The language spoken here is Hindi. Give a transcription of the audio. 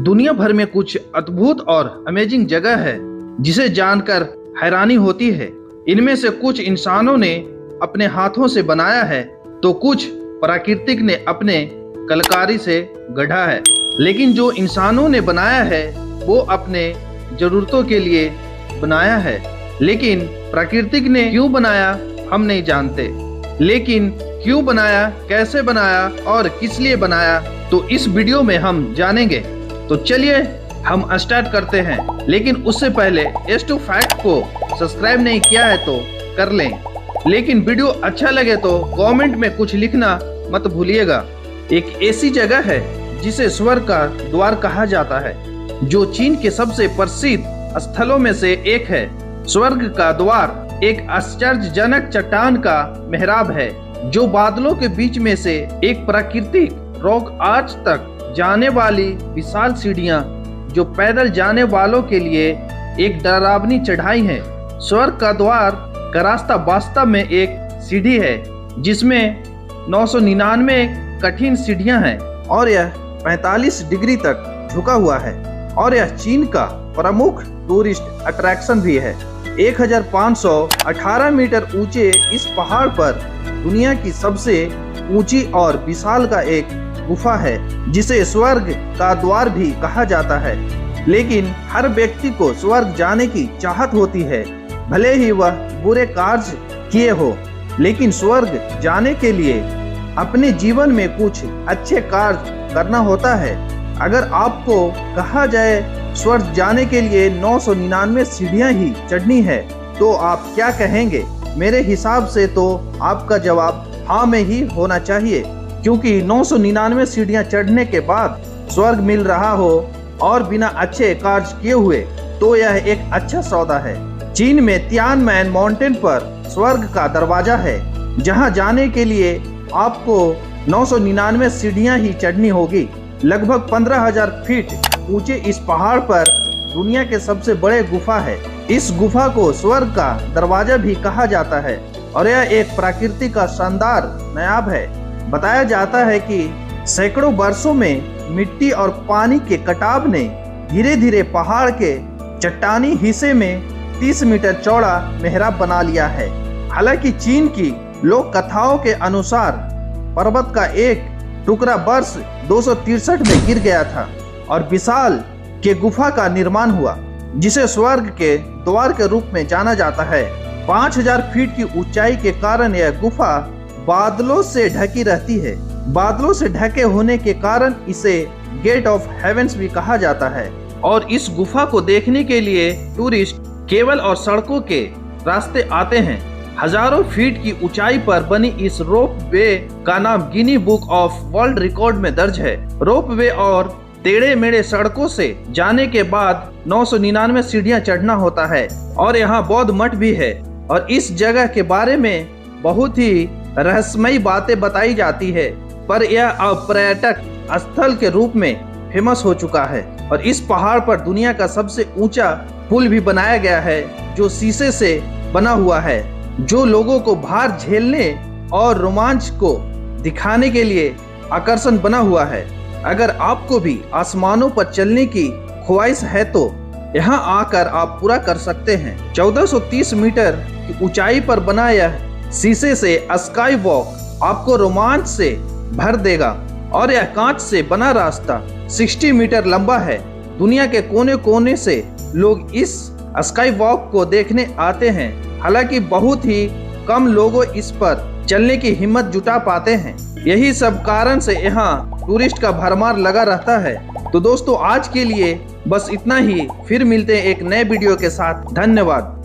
दुनिया भर में कुछ अद्भुत और अमेजिंग जगह है जिसे जानकर हैरानी होती है। इनमें से कुछ इंसानों ने अपने हाथों से बनाया है तो कुछ प्राकृतिक ने अपने कलाकारी से गढ़ा है। लेकिन जो इंसानों ने बनाया है वो अपने जरूरतों के लिए बनाया है। लेकिन प्राकृतिक ने क्यों बनाया हम नहीं जानते। लेकिन क्यों बनाया, कैसे बनाया और किस लिए बनाया, तो इस वीडियो में हम जानेंगे। तो चलिए हम स्टार्ट करते हैं। लेकिन उससे पहले S2 फैक्ट को सब्सक्राइब नहीं किया है तो कर लें। लेकिन वीडियो अच्छा लगे तो कमेंट में कुछ लिखना मत भूलिएगा। एक ऐसी जगह है जिसे स्वर्ग का द्वार कहा जाता है, जो चीन के सबसे प्रसिद्ध स्थलों में से एक है। स्वर्ग का द्वार एक आश्चर्यजनक चट्टान का मेहराब है, जो बादलों के बीच में से एक प्राकृतिक रॉक आर्च तक जाने वाली विशाल सीढ़ियां, जो पैदल जाने वालों के लिए एक डरावनी चढ़ाई है। स्वर्ग का द्वार का रास्ता वास्तव में एक सीढ़ी है जिसमें 999 कठिन सीढ़ियां हैं और यह 45 डिग्री तक झुका हुआ है। और यह चीन का प्रमुख टूरिस्ट अट्रैक्शन भी है। 1518 मीटर ऊंचे इस पहाड़ पर दुनिया की सबसे ऊंची और विशाल का एक गुफा है, जिसे स्वर्ग का द्वार भी कहा जाता है। लेकिन हर व्यक्ति को स्वर्ग जाने की चाहत होती है, भले ही वह बुरे कार्य किए हो। लेकिन स्वर्ग जाने के लिए अपने जीवन में कुछ अच्छे कार्य करना होता है। अगर आपको कहा जाए स्वर्ग जाने के लिए 999 सीढ़ियां ही चढ़नी है तो आप क्या कहेंगे? मेरे हिसाब से तो आपका जवाब हाँ में ही होना चाहिए, क्योंकि 999 सीढ़ियां चढ़ने के बाद स्वर्ग मिल रहा हो और बिना अच्छे कार्य किए हुए, तो यह एक अच्छा सौदा है। चीन में तियानमेन माउंटेन पर स्वर्ग का दरवाजा है, जहां जाने के लिए आपको 999 सीढ़ियां ही चढ़नी होगी। लगभग 15,000 फीट ऊंचे इस पहाड़ पर दुनिया के सबसे बड़े गुफा है। इस गुफा को स्वर्ग का दरवाजा भी कहा जाता है और यह एक प्रकृति का शानदार नायाब है। बताया जाता है कि सैकड़ों वर्षों में मिट्टी और पानी के कटाव ने धीरे धीरे पहाड़ के चट्टानी हिस्से में 30 मीटर चौड़ा मेहराब बना लिया है। हालांकि चीन की लोक कथाओं के अनुसार पर्वत का एक टुकड़ा वर्ष 263 में गिर गया था और विशाल के गुफा का निर्माण हुआ, जिसे स्वर्ग के द्वार के रूप में जाना जाता है। 5000 फीट की ऊंचाई के कारण यह गुफा बादलों से ढकी रहती है। बादलों से ढके होने के कारण इसे गेट ऑफ हेवेंस भी कहा जाता है। और इस गुफा को देखने के लिए टूरिस्ट केबल और सड़कों के रास्ते आते हैं। हजारों फीट की ऊंचाई पर बनी इस रोप वे का नाम गिनी बुक ऑफ वर्ल्ड रिकॉर्ड में दर्ज है। रोप वे और टेढ़े मेढ़े सड़कों से जाने के बाद 999 सीढ़ियां चढ़ना होता है। और यहाँ बौद्ध मठ भी है। और इस जगह के बारे में बहुत ही रहस्यमयी बातें बताई जाती है, पर यह अब पर्यटक स्थल के रूप में फेमस हो चुका है। और इस पहाड़ पर दुनिया का सबसे ऊंचा पुल भी बनाया गया है, जो शीशे से बना हुआ है, जो लोगों को भार झेलने और रोमांच को दिखाने के लिए आकर्षण बना हुआ है। अगर आपको भी आसमानों पर चलने की ख्वाहिश है तो यहाँ आकर आप पूरा कर सकते हैं। 1430 मीटर की ऊंचाई पर बना यह शीशे से स्काई वॉक आपको रोमांच से भर देगा। और यह कांच से बना रास्ता 60 मीटर लंबा है। दुनिया के कोने कोने से लोग इस स्काई वॉक को देखने आते हैं। हालांकि बहुत ही कम लोग इस पर चलने की हिम्मत जुटा पाते हैं। यही सब कारण से यहाँ टूरिस्ट का भरमार लगा रहता है। तो दोस्तों, आज के लिए बस इतना ही। फिर मिलते हैं एक नए वीडियो के साथ। धन्यवाद।